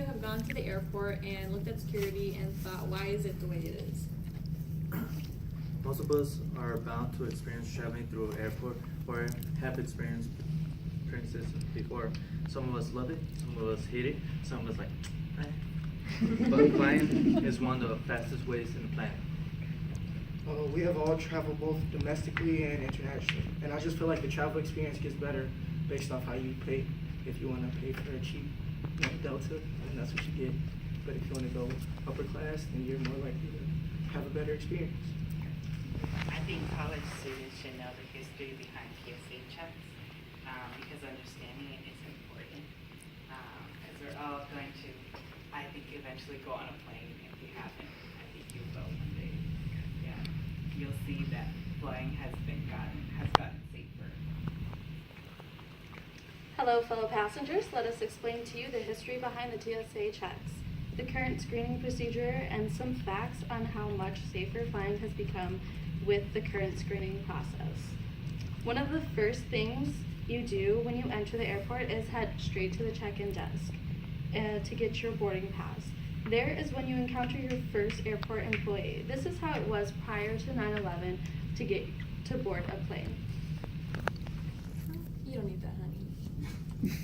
have gone to the airport and looked at security and thought, why is it the way it is? Most of us are bound to experience traveling through airport or have experienced experiences before. Some of us love it, some of us hate it, some of us like, eh. But flying is one of the fastest ways in the planet. We have all traveled both domestically and internationally, and I just feel like the travel experience gets better based off how you pay. If you want to pay for a cheap Delta, then that's what you get. But if you want to go upper class, then you're more likely to have a better experience. I think college students should know the history behind TSA checks because understanding it is important. As we're all going to, I think, eventually go on a plane. If you haven't, I think you will one day. Yeah, you'll see that flying has gotten safer. Hello, fellow passengers. Let us explain to you the history behind the TSA checks, the current screening procedure, and some facts on how much safer flying has become with the current screening process. One of the first things you do when you enter the airport is head straight to the check-in desk to get your boarding pass. There is when you encounter your first airport employee. This is how it was prior to 9/11 to get to board a plane. You don't need that, honey.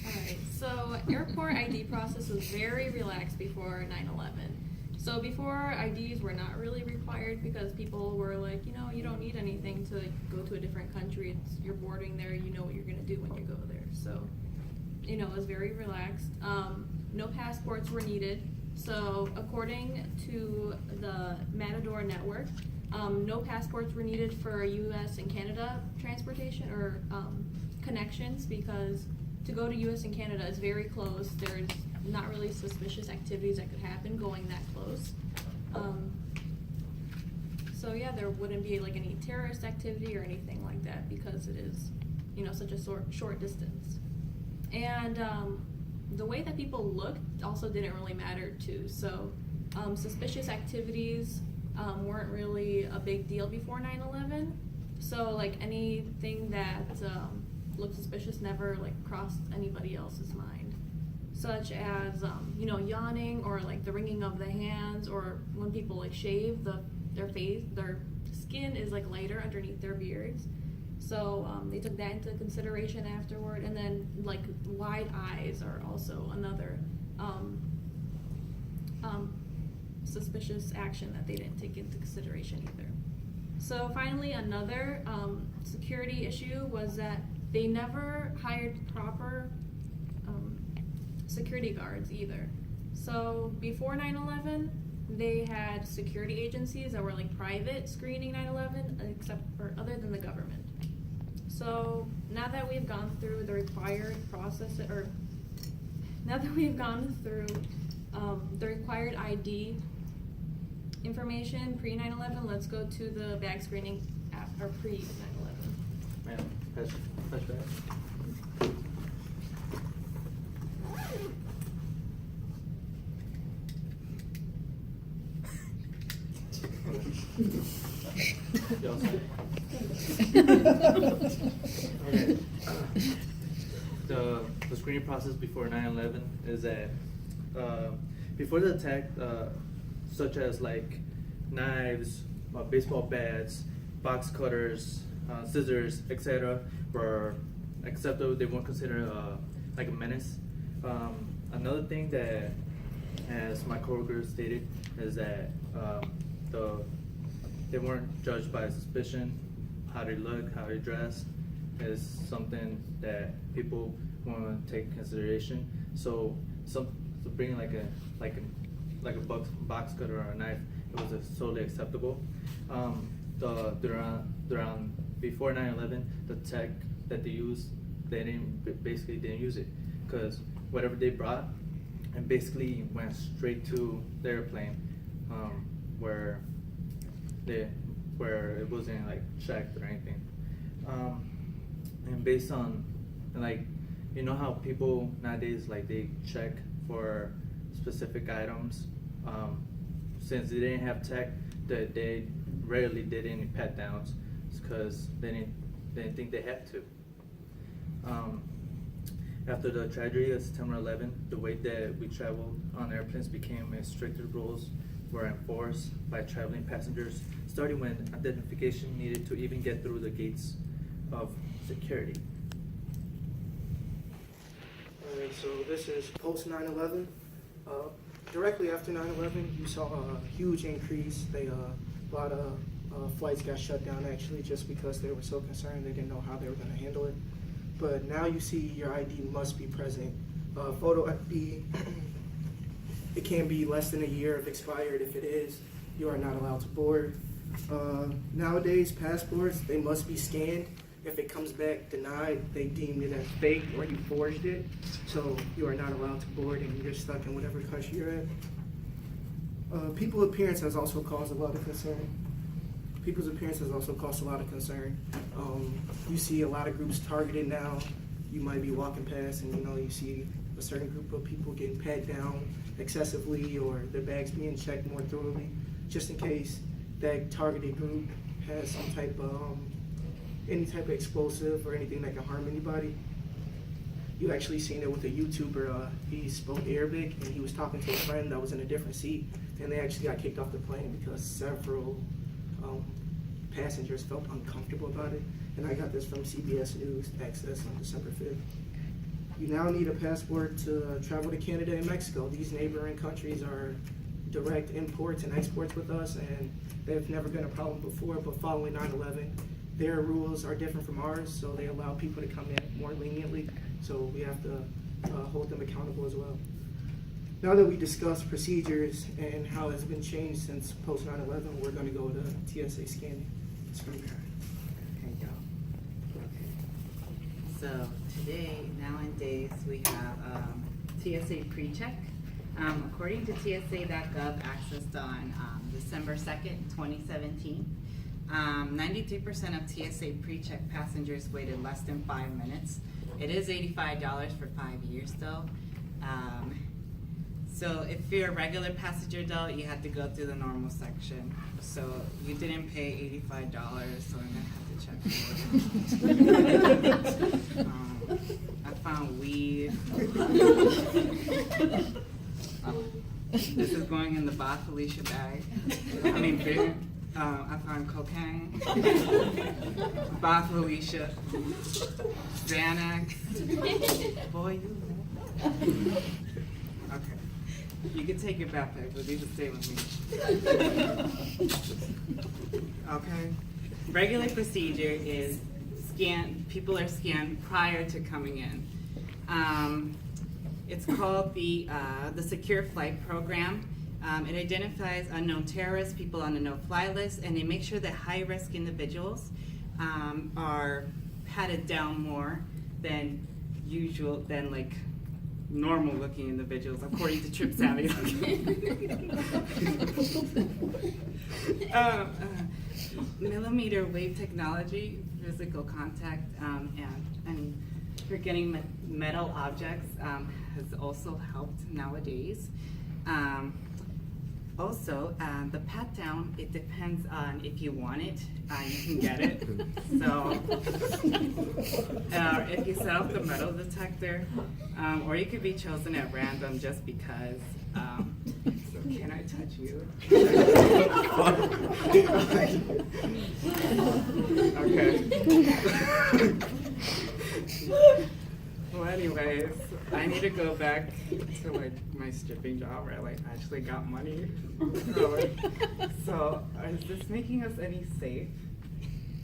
Alright, so airport ID process was very relaxed before 9/11. So before, IDs were not really required because people were like, you know, you don't need anything to go to a different country. You're boarding there, you know what you're gonna do when you go there. So, you know, it was very relaxed. No passports were needed. So according to the Matador network, no passports were needed for US and Canada transportation or connections because to go to US and Canada is very close. There's not really suspicious activities that could happen going that close. So yeah, there wouldn't be like any terrorist activity or anything like that because it is, you know, such a short distance. And the way that people looked also didn't really matter too. So suspicious activities weren't really a big deal before 9/11. So like anything that looked suspicious never like crossed anybody else's mind, such as you know, yawning or like the wringing of the hands, or when people like shave their face, their skin is like lighter underneath their beards. So they took that into consideration afterward, and then like wide eyes are also another suspicious action that they didn't take into consideration either. So finally, another security issue was that they never hired proper security guards either. So before 9/11, they had security agencies that were like private screening 9/11, except for other than the government. So now that we've gone through the required process, or now that we've gone through the required ID information pre 9/11, let's go to the bag screening or pre 9/11. Ma'am, pass back. Y'all see? Okay. The screening process before 9/11 is that before the attack, such as like knives, baseball bats, box cutters, scissors, etc., were acceptable. They weren't considered like a menace. Another thing that, as my coworker stated, is that they weren't judged by suspicion. How they look, how they dress, is something that people want to take consideration. So bringing like a box cutter or a knife, it was totally acceptable. Around before 9/11, the tech that they used, they basically didn't use it, because whatever they brought, and basically went straight to the airplane, where it wasn't like checked or anything. And based on, like, you know how people nowadays, like, they check for specific items, since they didn't have tech, that they rarely did any pat downs because they didn't think they had to. After the tragedy of September 11, the way that we traveled on airplanes became stricter rules were enforced by traveling passengers, starting when identification needed to even get through the gates of security. Alright, so this is post 9/11. Directly after 9/11, you saw a huge increase. A lot of flights got shut down actually just because they were so concerned they didn't know how they were going to handle it. But now you see your ID must be present. Photo ID, it can be less than a year if expired. If it is, you are not allowed to board. Nowadays, passports, they must be scanned. If it comes back denied, they deem it as fake or you forged it. So you are not allowed to board and you're stuck in whatever country you're at. People's appearance has also caused a lot of concern. People's appearance has also caused a lot of concern. You see a lot of groups targeted now. You might be walking past and you see a certain group of people getting pat down excessively or their bags being checked more thoroughly, just in case that targeted group has some type of any type of explosive or anything that can harm anybody. You actually seen it with a YouTuber. He spoke Arabic and he was talking to a friend that was in a different seat, and they actually got kicked off the plane because several passengers felt uncomfortable about it. And I got this from CBS News Access on December 5th. You now need a passport to travel to Canada and Mexico. These neighboring countries are direct imports and exports with us, and they've never been a problem before, but following 9/11, their rules are different from ours, so they allow people to come in more leniently, so we have to hold them accountable as well. Now that we discussed procedures and how it's been changed since post 9/11, we're going to go to TSA scanning. Okay, y'all. Okay. So today, nowadays, we have TSA PreCheck. According to TSA.gov, accessed on December 2nd, 2017, 93% of TSA PreCheck passengers waited less than 5 minutes. It is $85 for 5 years though. So if you're a regular passenger though, you had to go through the normal section. So you didn't pay $85, so I'm gonna have to check. I found weed. This is going in the Bob Felicia bag. I found cocaine, Bob Felicia, Xanax. Boy, you. Okay. You can take your backpack, but these will stay with me. Okay. Regular procedure is people are scanned prior to coming in. It's called the Secure Flight Program. It identifies unknown terrorists, people on a no-fly list, and they make sure that high-risk individuals are patted down more than usual, than like normal-looking individuals, according to Trip Savvy. Millimeter wave technology, physical contact, and forgetting metal objects has also helped nowadays. Also, the pat down, it depends on if you want it, you can get it. So, if you set up the metal detector, or you could be chosen at random just because. Can I touch you? Okay. Well, anyways, I need to go back to my stripping job where I actually got money. So, is this making us any safe?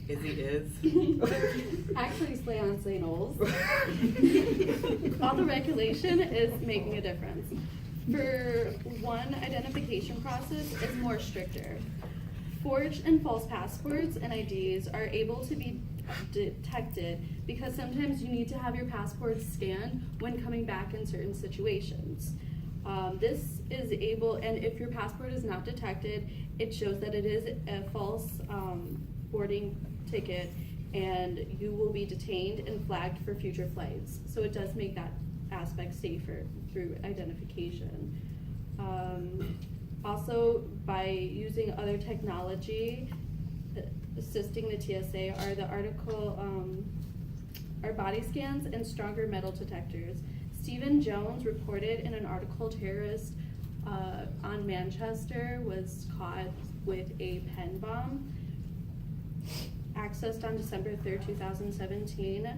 Izzy is. Actually, slay on St. Knowles. All the regulation is making a difference. For one, identification process is more stricter. Forged and false passports and IDs are able to be detected because sometimes you need to have your passport scanned when coming back in certain situations. This is able, and if your passport is not detected, it shows that it is a false boarding ticket and you will be detained and flagged for future flights. So it does make that aspect safer through identification. Also, by using other technology, assisting the TSA are the article are body scans and stronger metal detectors. Stephen Jones reported in an article terrorist on Manchester was caught with a pen bomb. Accessed on December 3rd, 2017.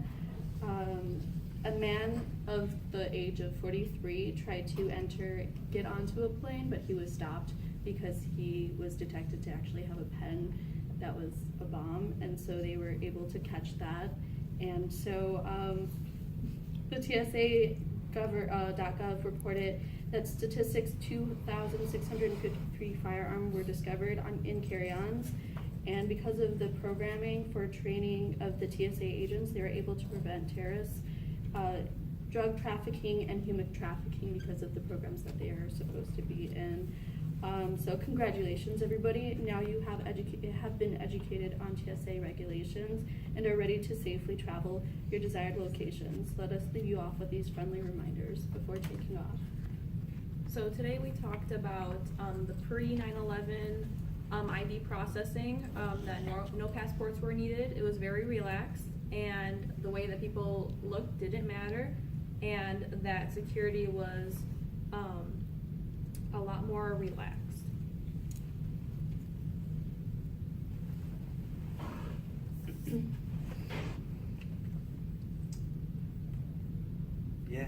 A man of the age of 43 tried to get onto a plane, but he was stopped because he was detected to actually have a pen that was a bomb, and so they were able to catch that. And so the TSA.gov reported that statistics 2,653 firearms were discovered in carry-ons, and because of the programming for training of the TSA agents, they were able to prevent terrorists, drug trafficking, and human trafficking because of the programs that they are supposed to be in. So congratulations, everybody. Now you have been educated on TSA regulations and are ready to safely travel your desired locations. Let us leave you off with these friendly reminders before taking off. So today we talked about the pre-9/11 ID processing, that no passports were needed. It was very relaxed, and the way that people looked didn't matter, and that security was a lot more relaxed. Yeah.